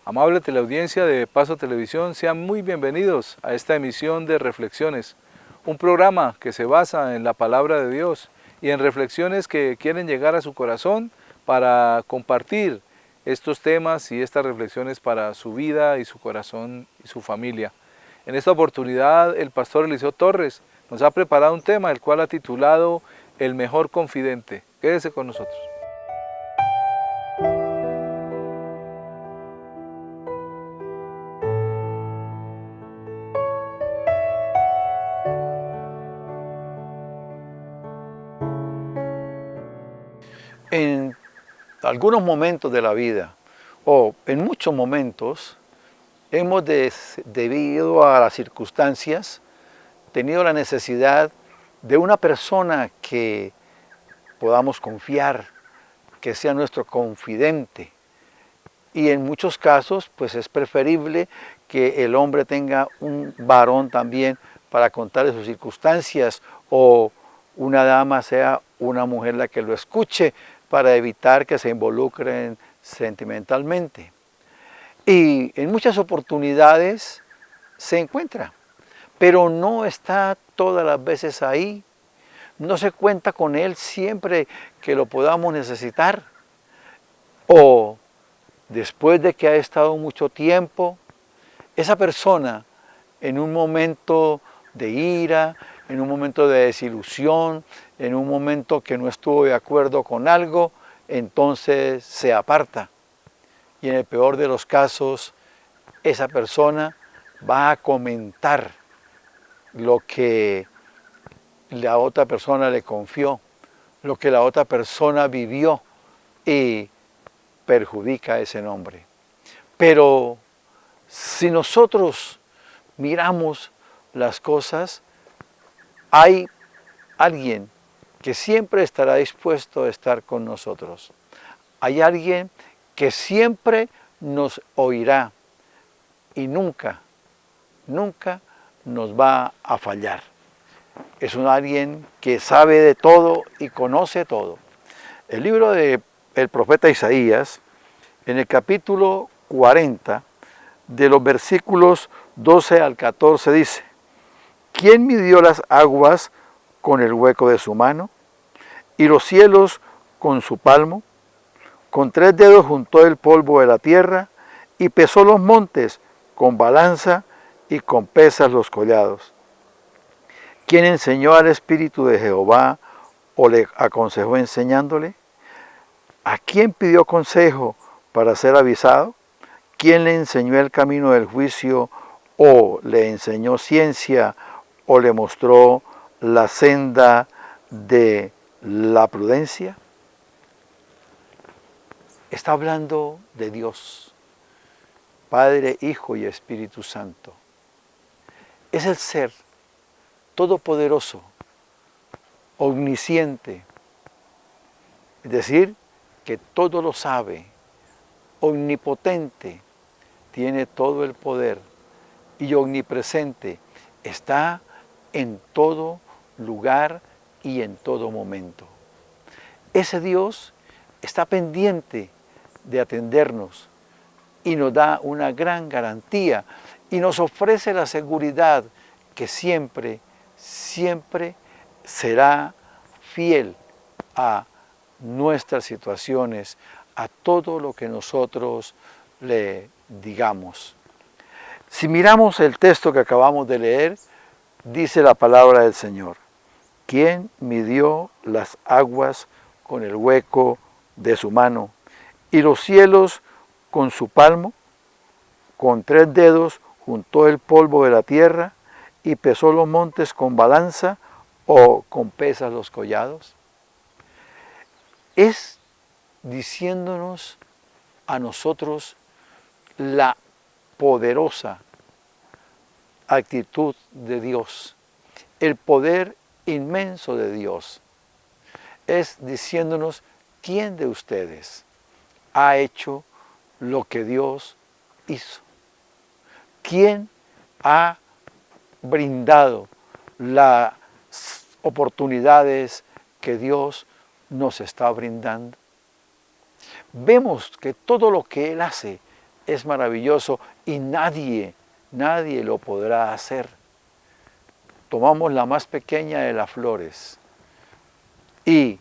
Amable teleaudiencia de Paso Televisión, sean muy bienvenidos a esta emisión de Reflexiones, un programa que se basa en la palabra de Dios y en reflexiones que quieren llegar a su corazón para compartir estos temas y estas reflexiones para su vida y su corazón y su familia. En esta oportunidad el pastor Eliseo Torres nos ha preparado un tema el cual ha titulado El mejor confidente. Quédese con nosotros. En algunos momentos de la vida, o en muchos momentos, hemos debido a las circunstancias, tenido la necesidad de una persona que podamos confiar, que sea nuestro confidente. Y en muchos casos, pues es preferible que el hombre tenga un varón también para contarle sus circunstancias, o una dama sea una mujer la que lo escuche, para evitar que se involucren sentimentalmente. Y en muchas oportunidades se encuentra, pero no está todas las veces ahí. No se cuenta con él siempre que lo podamos necesitar. O después de que ha estado mucho tiempo, esa persona en un momento de ira, en un momento de desilusión, en un momento que no estuvo de acuerdo con algo, entonces se aparta. Y en el peor de los casos, esa persona va a comentar lo que la otra persona le confió, lo que la otra persona vivió, y perjudica ese nombre. Pero si nosotros miramos las cosas, hay alguien que siempre estará dispuesto a estar con nosotros. Hay alguien que siempre nos oirá y nunca nos va a fallar. Es un alguien que sabe de todo y conoce todo. El libro del profeta Isaías, en el capítulo 40, de los versículos 12 al 14, dice: ¿Quién midió las aguas con el hueco de su mano, y los cielos con su palmo? Con 3 dedos juntó el polvo de la tierra, y pesó los montes con balanza, y con pesas los collados. ¿Quién enseñó al Espíritu de Jehová, o le aconsejó enseñándole? ¿A quién pidió consejo para ser avisado? ¿Quién le enseñó el camino del juicio, o le enseñó ciencia, o le mostró la senda de la prudencia? Está hablando de Dios, Padre, Hijo y Espíritu Santo. Es el ser todopoderoso, omnisciente, es decir, que todo lo sabe, omnipotente, tiene todo el poder, y omnipresente, está en todo lugar y en todo momento. Ese Dios está pendiente de atendernos y nos da una gran garantía y nos ofrece la seguridad que siempre será fiel a nuestras situaciones, a todo lo que nosotros le digamos. Si miramos el texto que acabamos de leer, dice la palabra del Señor: ¿Quién midió las aguas con el hueco de su mano, y los cielos con su palmo? Con 3 dedos juntó el polvo de la tierra, y pesó los montes con balanza, o con pesas los collados. Es diciéndonos a nosotros la poderosa actitud de Dios, el poder inmenso de Dios. Es diciéndonos: ¿quién de ustedes ha hecho lo que Dios hizo? ¿Quién ha brindado las oportunidades que Dios nos está brindando? Vemos que todo lo que Él hace es maravilloso y nadie lo podrá hacer. Tomamos la más pequeña de las flores y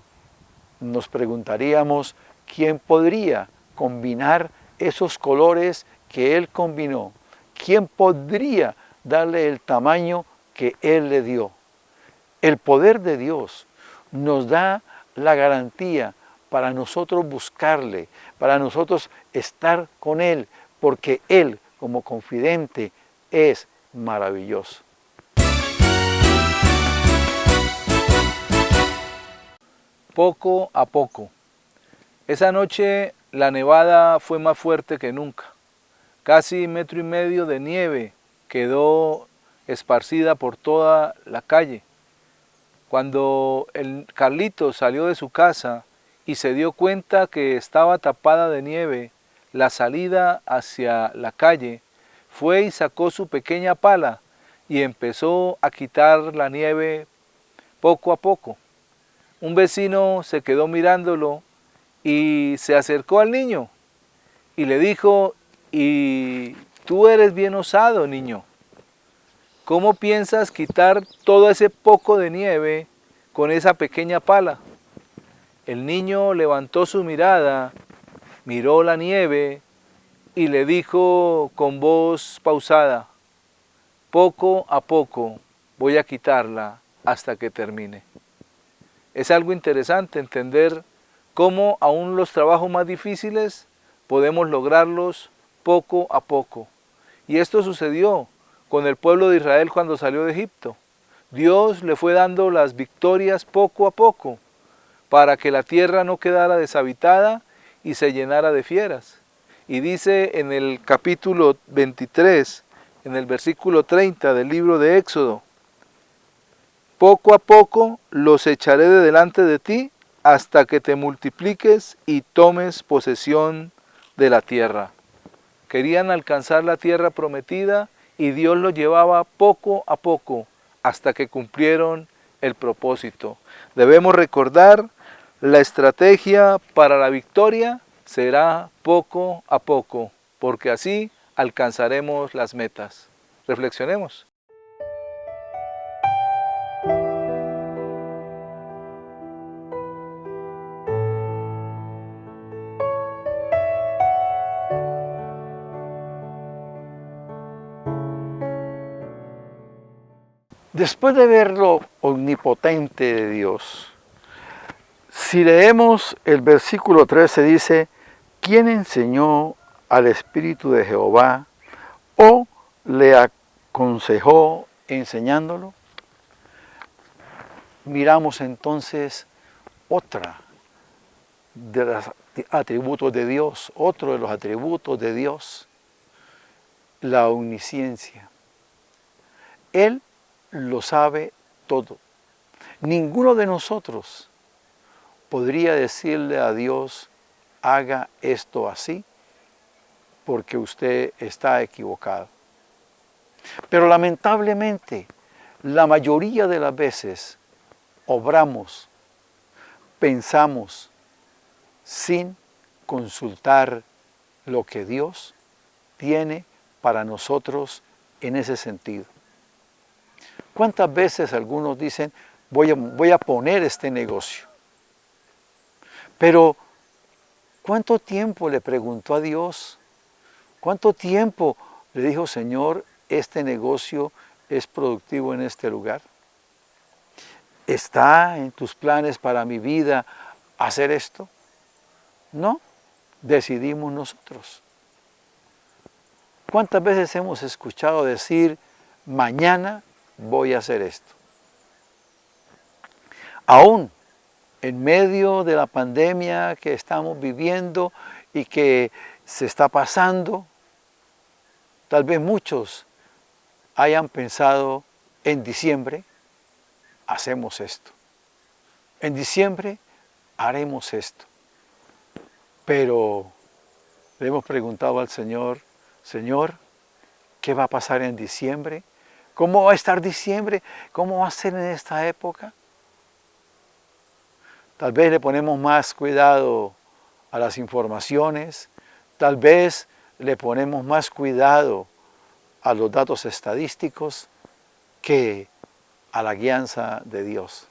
nos preguntaríamos quién podría combinar esos colores que Él combinó. ¿Quién podría darle el tamaño que Él le dio? El poder de Dios nos da la garantía para nosotros buscarle, para nosotros estar con Él, porque Él, como confidente, es maravilloso. Poco a poco. Esa noche la nevada fue más fuerte que nunca. Casi 1,5 metros de nieve quedó esparcida por toda la calle. Cuando el Carlitos salió de su casa y se dio cuenta que estaba tapada de nieve la salida hacia la calle, fue y sacó su pequeña pala y empezó a quitar la nieve poco a poco. Un vecino se quedó mirándolo y se acercó al niño y le dijo: «Y tú eres bien osado, niño. ¿Cómo piensas quitar todo ese poco de nieve con esa pequeña pala?». El niño levantó su mirada, miró la nieve y le dijo con voz pausada: «Poco a poco voy a quitarla hasta que termine». Es algo interesante entender cómo aún los trabajos más difíciles podemos lograrlos poco a poco. Y esto sucedió con el pueblo de Israel cuando salió de Egipto. Dios le fue dando las victorias poco a poco para que la tierra no quedara deshabitada y se llenara de fieras. Y dice en el capítulo 23, en el versículo 30 del libro de Éxodo: «Poco a poco los echaré de delante de ti hasta que te multipliques y tomes posesión de la tierra». Querían alcanzar la tierra prometida y Dios los llevaba poco a poco hasta que cumplieron el propósito. Debemos recordar, la estrategia para la victoria será poco a poco, porque así alcanzaremos las metas. Reflexionemos. Después de ver lo omnipotente de Dios, si leemos el versículo 13 dice: «¿Quién enseñó al Espíritu de Jehová o le aconsejó enseñándolo?». Miramos entonces otra de los atributos de Dios, otro de los atributos de Dios, la omnisciencia. Él lo sabe todo. Ninguno de nosotros podría decirle a Dios: haga esto así, porque usted está equivocado. Pero lamentablemente, la mayoría de las veces obramos, pensamos, sin consultar lo que Dios tiene para nosotros en ese sentido. ¿Cuántas veces algunos dicen: voy a poner este negocio? Pero, ¿cuánto tiempo le preguntó a Dios? ¿Cuánto tiempo le dijo: Señor, este negocio es productivo en este lugar? ¿Está en tus planes para mi vida hacer esto? No, decidimos nosotros. ¿Cuántas veces hemos escuchado decir: mañana voy a hacer esto? Aún en medio de la pandemia que estamos viviendo y que se está pasando, tal vez muchos hayan pensado: en diciembre hacemos esto, en diciembre haremos esto. Pero le hemos preguntado al Señor: Señor, ¿qué va a pasar en diciembre? ¿Cómo va a estar diciembre? ¿Cómo va a ser en esta época? Tal vez le ponemos más cuidado a las informaciones, tal vez le ponemos más cuidado a los datos estadísticos que a la guianza de Dios.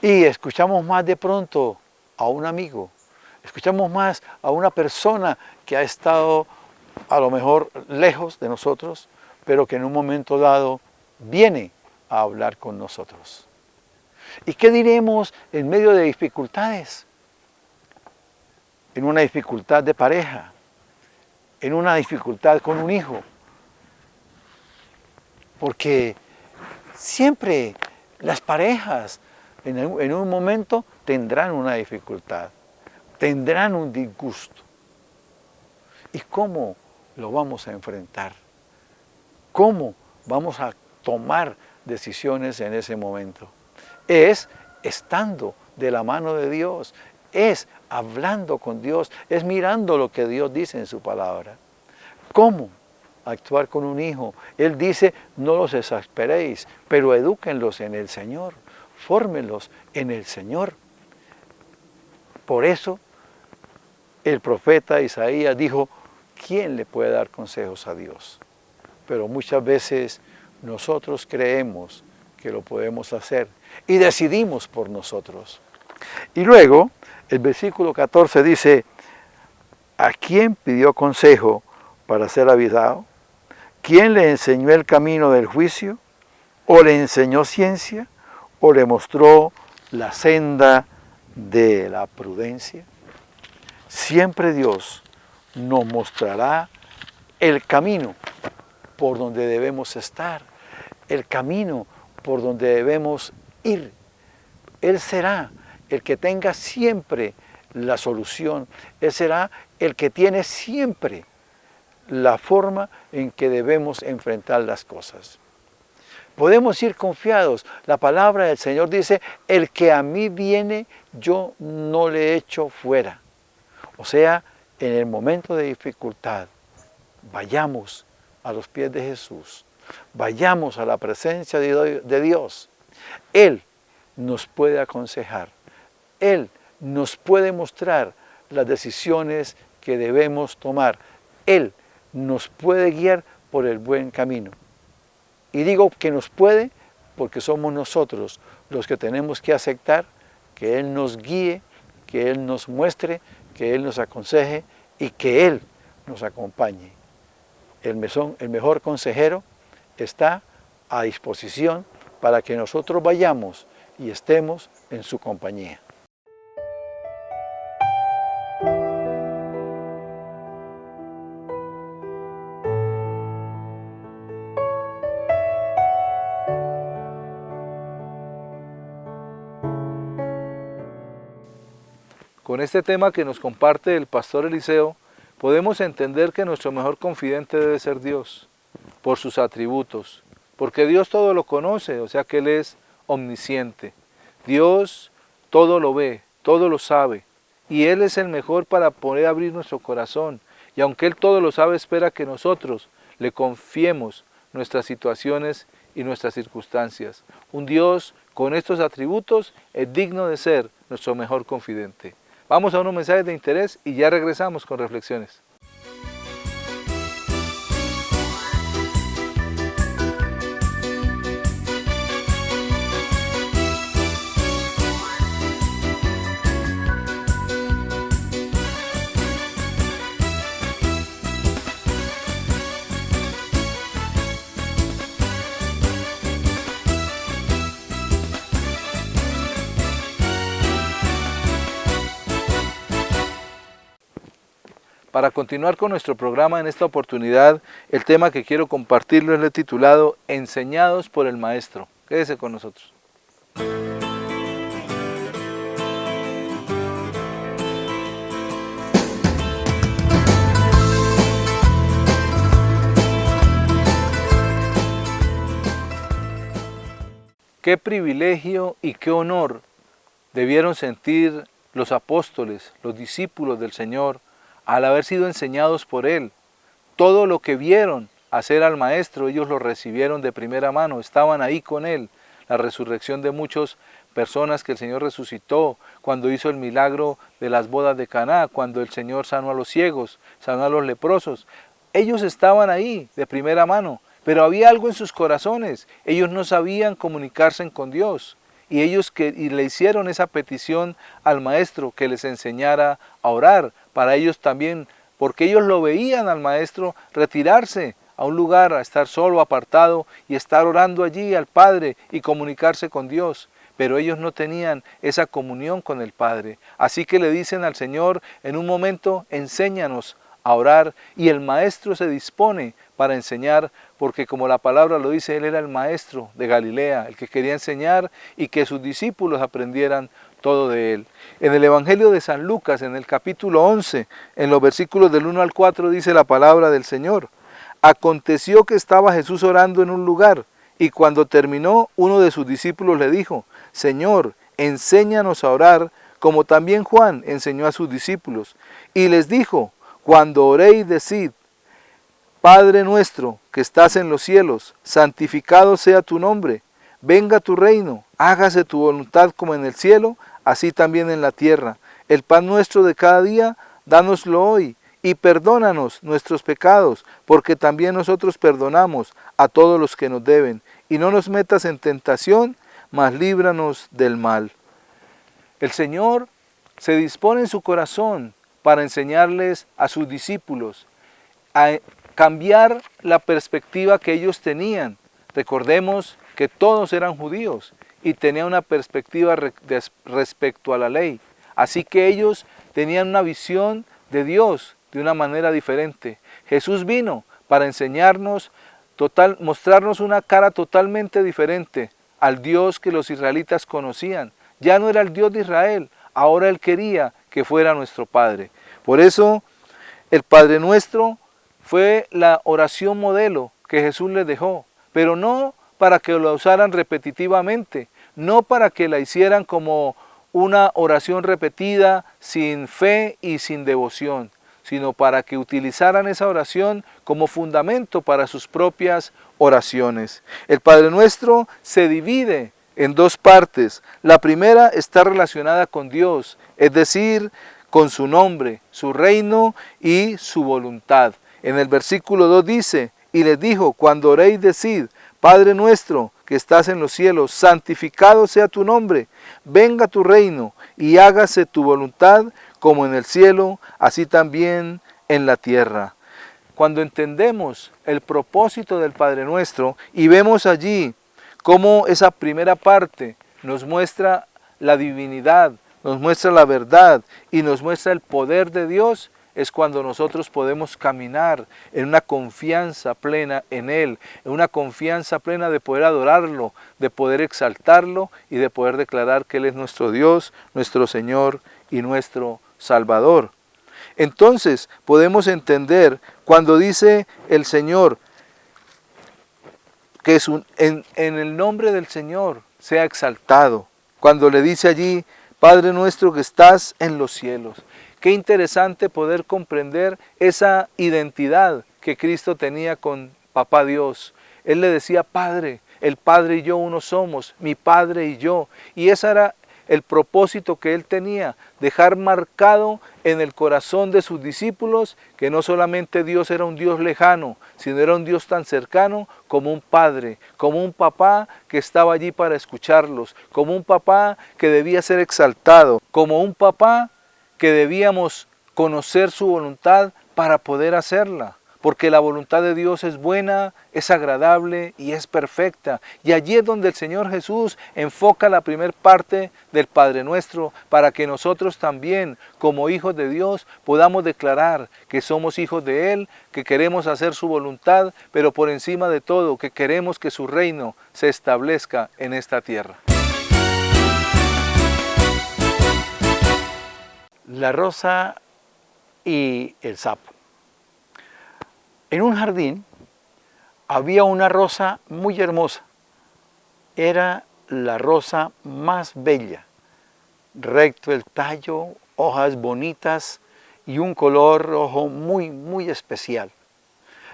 Y escuchamos más de pronto a un amigo, escuchamos más a una persona que ha estado a lo mejor lejos de nosotros, pero que en un momento dado viene a hablar con nosotros. ¿Y qué diremos en medio de dificultades? En una dificultad de pareja, en una dificultad con un hijo. Porque siempre las parejas en un momento tendrán una dificultad, tendrán un disgusto. ¿Y cómo lo vamos a enfrentar? ¿Cómo vamos a tomar decisiones en ese momento? Es estando de la mano de Dios, es hablando con Dios, es mirando lo que Dios dice en su palabra. ¿Cómo actuar con un hijo? Él dice, no los exasperéis, pero edúquenlos en el Señor, fórmenlos en el Señor. Por eso el profeta Isaías dijo, ¿quién le puede dar consejos a Dios? Pero muchas veces nosotros creemos que lo podemos hacer y decidimos por nosotros. Y luego el versículo 14 dice, ¿a quién pidió consejo para ser avisado? ¿Quién le enseñó el camino del juicio? ¿O le enseñó ciencia? ¿O le mostró la senda de la prudencia? Siempre Dios nos mostrará el camino por donde debemos estar, el camino por donde debemos ir. Él será el que tenga siempre la solución. Él será el que tiene siempre la forma en que debemos enfrentar las cosas. Podemos ir confiados. La palabra del Señor dice, el que a mí viene, yo no le echo fuera. O sea, en el momento de dificultad, vayamos a los pies de Jesús. Vayamos a la presencia de Dios. Él nos puede aconsejar. Él nos puede mostrar las decisiones que debemos tomar. Él nos puede guiar por el buen camino. Y digo que nos puede porque somos nosotros los que tenemos que aceptar que Él nos guíe, que Él nos muestre, que Él nos aconseje y que Él nos acompañe. El mejor consejero está a disposición para que nosotros vayamos y estemos en su compañía. Con este tema que nos comparte el pastor Eliseo, podemos entender que nuestro mejor confidente debe ser Dios, por sus atributos, porque Dios todo lo conoce, o sea que Él es omnisciente. Dios todo lo ve, todo lo sabe, y Él es el mejor para poder abrir nuestro corazón, y aunque Él todo lo sabe, espera que nosotros le confiemos nuestras situaciones y nuestras circunstancias. Un Dios con estos atributos es digno de ser nuestro mejor confidente. Vamos a unos mensajes de interés y ya regresamos con reflexiones. Para continuar con nuestro programa en esta oportunidad, el tema que quiero compartirlo es el titulado Enseñados por el Maestro. Quédese con nosotros. Qué privilegio y qué honor debieron sentir los apóstoles, los discípulos del Señor, al haber sido enseñados por Él. Todo lo que vieron hacer al Maestro, ellos lo recibieron de primera mano, estaban ahí con Él. La resurrección de muchos personas que el Señor resucitó, cuando hizo el milagro de las bodas de Caná, cuando el Señor sanó a los ciegos, sanó a los leprosos. Ellos estaban ahí de primera mano, pero había algo en sus corazones. Ellos no sabían comunicarse con Dios. Y ellos le hicieron esa petición al maestro que les enseñara a orar. Para ellos también, porque ellos lo veían al maestro retirarse a un lugar, a estar solo, apartado, y estar orando allí al Padre y comunicarse con Dios. Pero ellos no tenían esa comunión con el Padre. Así que le dicen al Señor en un momento, enséñanos a orar, y el maestro se dispone para enseñar, porque como la palabra lo dice, él era el maestro de Galilea, el que quería enseñar y que sus discípulos aprendieran todo de él. En el Evangelio de San Lucas, en el capítulo 11, en los versículos del 1 al 4, dice la palabra del Señor: aconteció que estaba Jesús orando en un lugar, y cuando terminó, uno de sus discípulos le dijo: Señor, enséñanos a orar, como también Juan enseñó a sus discípulos. Y les dijo: cuando oréis, decid: Padre nuestro que estás en los cielos, santificado sea tu nombre, venga tu reino, hágase tu voluntad como en el cielo, así también en la tierra. El pan nuestro de cada día, dánoslo hoy, y perdónanos nuestros pecados, porque también nosotros perdonamos a todos los que nos deben. Y no nos metas en tentación, mas líbranos del mal. El Señor se dispone en su corazón para enseñarles a sus discípulos a cambiar la perspectiva que ellos tenían. Recordemos que todos eran judíos y tenían una perspectiva respecto a la ley. Así que ellos tenían una visión de Dios de una manera diferente. Jesús vino para enseñarnos, mostrarnos una cara totalmente diferente al Dios que los israelitas conocían. Ya no era el Dios de Israel, ahora Él quería que fuera nuestro Padre. Por eso el Padre Nuestro fue la oración modelo que Jesús les dejó, pero no para que la usaran repetitivamente, no para que la hicieran como una oración repetida sin fe y sin devoción, sino para que utilizaran esa oración como fundamento para sus propias oraciones. El Padre Nuestro se divide en dos partes. La primera está relacionada con Dios, es decir, con su nombre, su reino y su voluntad. En el versículo 2 dice: y les dijo: cuando oréis, decid: Padre nuestro que estás en los cielos, santificado sea tu nombre, venga tu reino y hágase tu voluntad como en el cielo, así también en la tierra. Cuando entendemos el propósito del Padre Nuestro y vemos allí cómo esa primera parte nos muestra la divinidad, nos muestra la verdad y nos muestra el poder de Dios, es cuando nosotros podemos caminar en una confianza plena en Él, en una confianza plena de poder adorarlo, de poder exaltarlo y de poder declarar que Él es nuestro Dios, nuestro Señor y nuestro Salvador. Entonces podemos entender cuando dice el Señor que en el nombre del Señor sea exaltado, cuando le dice allí: Padre nuestro que estás en los cielos. Qué interesante poder comprender esa identidad que Cristo tenía con Papá Dios. Él le decía Padre, el Padre y yo uno somos, mi Padre y yo. Y ese era el propósito que Él tenía, dejar marcado en el corazón de sus discípulos que no solamente Dios era un Dios lejano, sino era un Dios tan cercano como un padre, como un papá que estaba allí para escucharlos, como un papá que debía ser exaltado, como un papá que debíamos conocer su voluntad para poder hacerla. Porque la voluntad de Dios es buena, es agradable y es perfecta. Y allí es donde el Señor Jesús enfoca la primera parte del Padre Nuestro para que nosotros también, como hijos de Dios, podamos declarar que somos hijos de Él, que queremos hacer su voluntad, pero por encima de todo, que queremos que su reino se establezca en esta tierra. La rosa y el sapo. En un jardín había una rosa muy hermosa. Era la rosa más bella. Recto el tallo, hojas bonitas y un color rojo muy especial.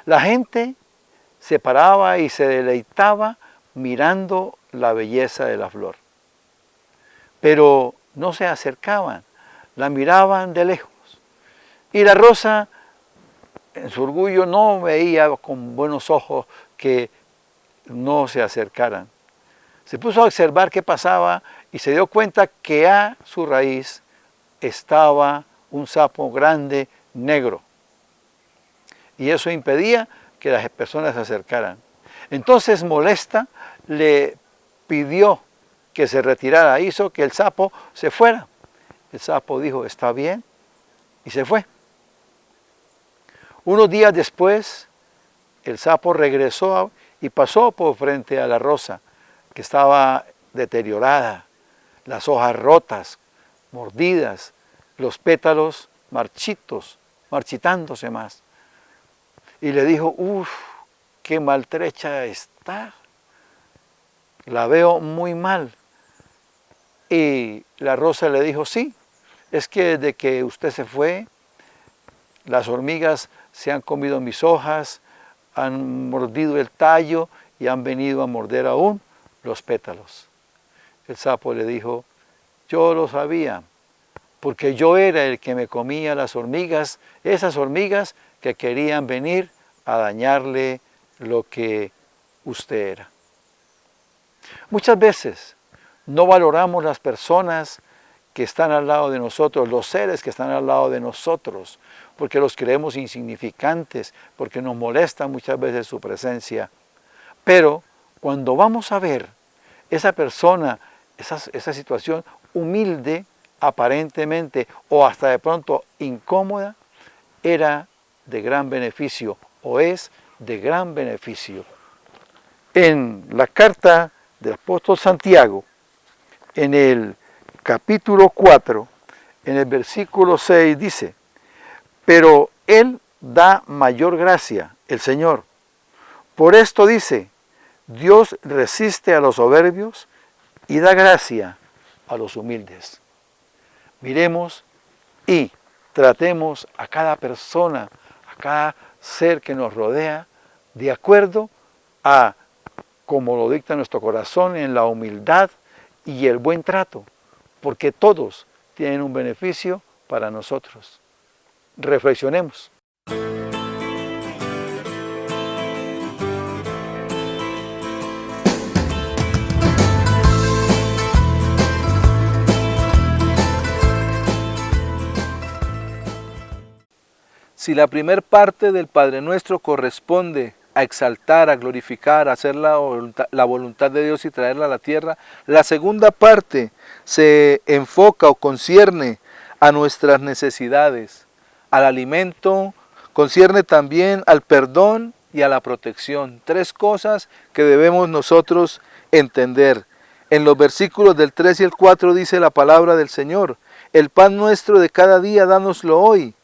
La gente se paraba y se deleitaba mirando la belleza de la flor. pero no se acercaban, la miraban de lejos. Y la rosa, en su orgullo, no veía con buenos ojos que no se acercaran. Se puso a observar qué pasaba y se dio cuenta que a su raíz estaba un sapo grande, negro. Y eso impedía que las personas se acercaran. Entonces, molesta, le pidió que se retirara, hizo que el sapo se fuera. El sapo dijo, está bien, y se fue. Unos días después, el sapo regresó y pasó por frente a la rosa, que estaba deteriorada, las hojas rotas, mordidas, los pétalos marchitos, marchitándose más. Y le dijo, uff, qué maltrecha está, la veo muy mal. Y la rosa le dijo, sí, es que desde que usted se fue, las hormigas se han comido mis hojas, han mordido el tallo y han venido a morder aún los pétalos. El sapo le dijo, yo lo sabía, porque yo era el que me comía las hormigas, esas hormigas que querían venir a dañarle lo que usted era. Muchas veces no valoramos las personas que están al lado de nosotros, los seres que están al lado de nosotros, porque los creemos insignificantes, porque nos molesta muchas veces su presencia. Pero cuando vamos a ver esa persona, esa situación humilde, aparentemente, o hasta de pronto incómoda, era de gran beneficio, o es de gran beneficio. En la carta del apóstol Santiago, en el capítulo 4, en el versículo 6 dice, pero Él da mayor gracia, el Señor. Por esto dice, Dios resiste a los soberbios y da gracia a los humildes. Miremos y tratemos a cada persona, a cada ser que nos rodea, de acuerdo a como lo dicta nuestro corazón en la humildad y el buen trato, porque todos tienen un beneficio para nosotros. Reflexionemos. Si la primer parte del Padre Nuestro corresponde a exaltar, a glorificar, a hacer la voluntad de Dios y traerla a la tierra, la segunda parte se enfoca o concierne a nuestras necesidades, al alimento, concierne también al perdón y a la protección. Tres cosas que debemos nosotros entender. En los versículos del 3 y el 4 dice la palabra del Señor, el pan nuestro de cada día, dánoslo hoy.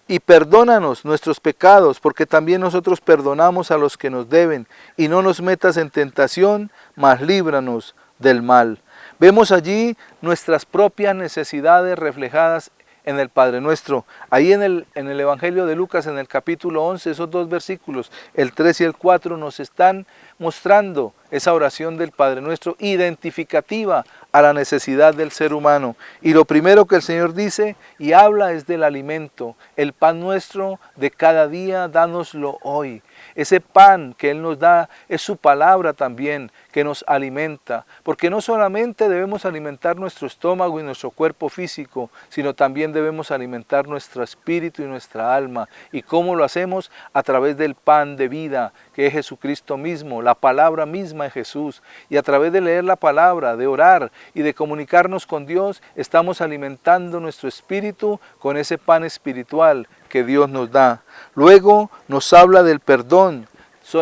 Y perdónanos nuestros pecados, porque también nosotros perdonamos a los que nos deben. Y no nos metas en tentación, mas líbranos del mal. Vemos allí nuestras propias necesidades reflejadas en el Padre Nuestro. Ahí en el Evangelio de Lucas, en el capítulo 11, esos dos versículos, el 3 y el 4, nos están mostrando esa oración del Padre Nuestro identificativa a la necesidad del ser humano. Y lo primero que el Señor dice y habla es del alimento. El pan nuestro de cada día, dánoslo hoy. Ese pan que Él nos da es su palabra también que nos alimenta, porque no solamente debemos alimentar nuestro estómago y nuestro cuerpo físico, sino también debemos alimentar nuestro espíritu y nuestra alma. ¿Y cómo lo hacemos? A través del pan de vida, que es Jesucristo mismo, la palabra misma de Jesús. Y a través de leer la palabra, de orar y de comunicarnos con Dios, estamos alimentando nuestro espíritu con ese pan espiritual que Dios nos da. Luego nos habla del perdón.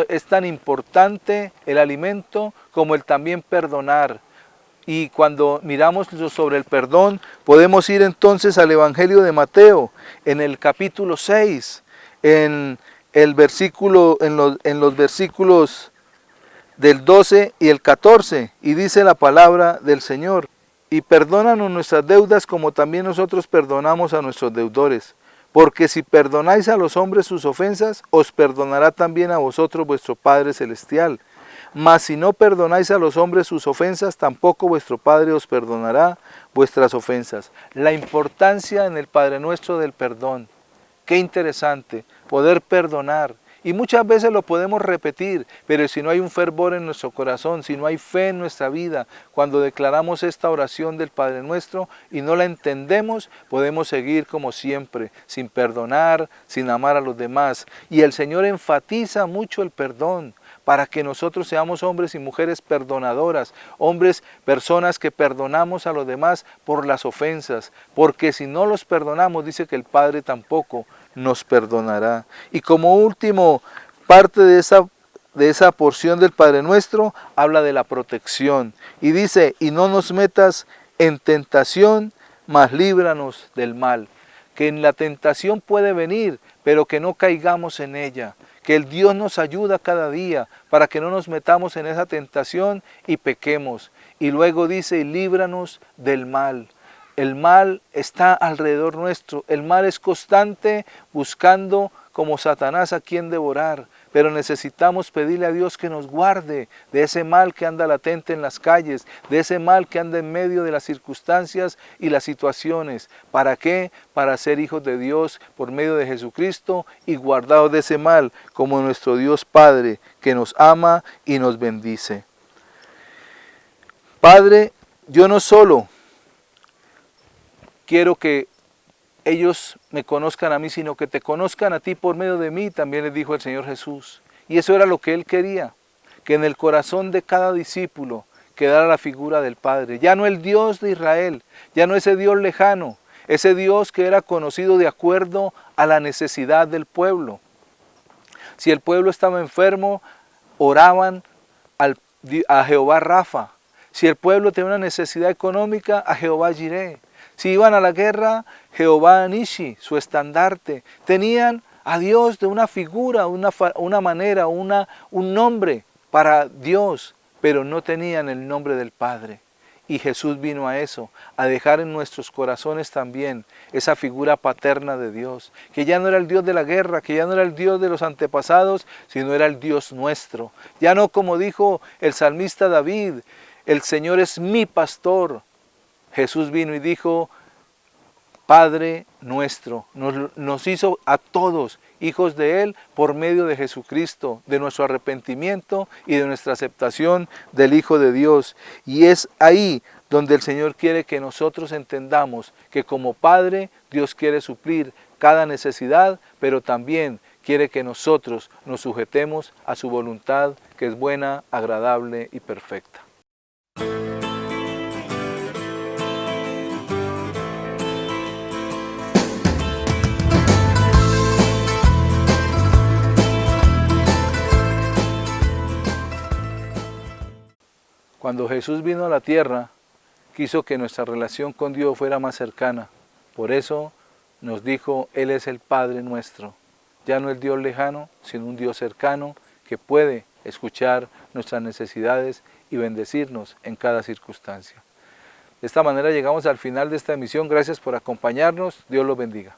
Es tan importante el alimento como el también perdonar. Y cuando miramos sobre el perdón, podemos ir entonces al Evangelio de Mateo, en el capítulo 6, en los versículos del 12 y el 14, y dice la palabra del Señor, y perdónanos nuestras deudas como también nosotros perdonamos a nuestros deudores. Porque si perdonáis a los hombres sus ofensas, os perdonará también a vosotros vuestro Padre Celestial. Mas si no perdonáis a los hombres sus ofensas, tampoco vuestro Padre os perdonará vuestras ofensas. La importancia en el Padre Nuestro del perdón. Qué interesante, poder perdonar. Y muchas veces lo podemos repetir, pero si no hay un fervor en nuestro corazón, si no hay fe en nuestra vida, cuando declaramos esta oración del Padre Nuestro y no la entendemos, podemos seguir como siempre, sin perdonar, sin amar a los demás. Y el Señor enfatiza mucho el perdón, para que nosotros seamos hombres y mujeres perdonadoras, personas que perdonamos a los demás por las ofensas, porque si no los perdonamos, dice que el Padre tampoco nos perdonará. Y como último parte de esa porción del Padre Nuestro, habla de la protección. Y dice, y no nos metas en tentación, mas líbranos del mal. Que en la tentación puede venir, pero que no caigamos en ella. Que el Dios nos ayuda cada día para que no nos metamos en esa tentación y pequemos. Y luego dice, y líbranos del mal. El mal está alrededor nuestro. El mal es constante buscando como Satanás a quien devorar. Pero necesitamos pedirle a Dios que nos guarde de ese mal que anda latente en las calles, de ese mal que anda en medio de las circunstancias y las situaciones. ¿Para qué? Para ser hijos de Dios por medio de Jesucristo y guardados de ese mal como nuestro Dios Padre que nos ama y nos bendice. Padre, yo no solo quiero que ellos me conozcan a mí, sino que te conozcan a ti por medio de mí, también les dijo el Señor Jesús. Y eso era lo que Él quería, que en el corazón de cada discípulo quedara la figura del Padre. Ya no el Dios de Israel, ya no ese Dios lejano, ese Dios que era conocido de acuerdo a la necesidad del pueblo. Si el pueblo estaba enfermo, oraban a Jehová Rafa. Si el pueblo tenía una necesidad económica, a Jehová Jireh. Si iban a la guerra, Jehová Nishi, su estandarte. Tenían a Dios de una figura, una manera, un nombre para Dios, pero no tenían el nombre del Padre. Y Jesús vino a eso, a dejar en nuestros corazones también esa figura paterna de Dios, que ya no era el Dios de la guerra, que ya no era el Dios de los antepasados, sino era el Dios nuestro. Ya no como dijo el salmista David, el Señor es mi pastor. Jesús vino y dijo, Padre nuestro, nos hizo a todos hijos de Él por medio de Jesucristo, de nuestro arrepentimiento y de nuestra aceptación del Hijo de Dios. Y es ahí donde el Señor quiere que nosotros entendamos que como Padre Dios quiere suplir cada necesidad, pero también quiere que nosotros nos sujetemos a su voluntad que es buena, agradable y perfecta. Cuando Jesús vino a la tierra, quiso que nuestra relación con Dios fuera más cercana. Por eso nos dijo, Él es el Padre nuestro. Ya no el Dios lejano, sino un Dios cercano que puede escuchar nuestras necesidades y bendecirnos en cada circunstancia. De esta manera llegamos al final de esta emisión. Gracias por acompañarnos. Dios los bendiga.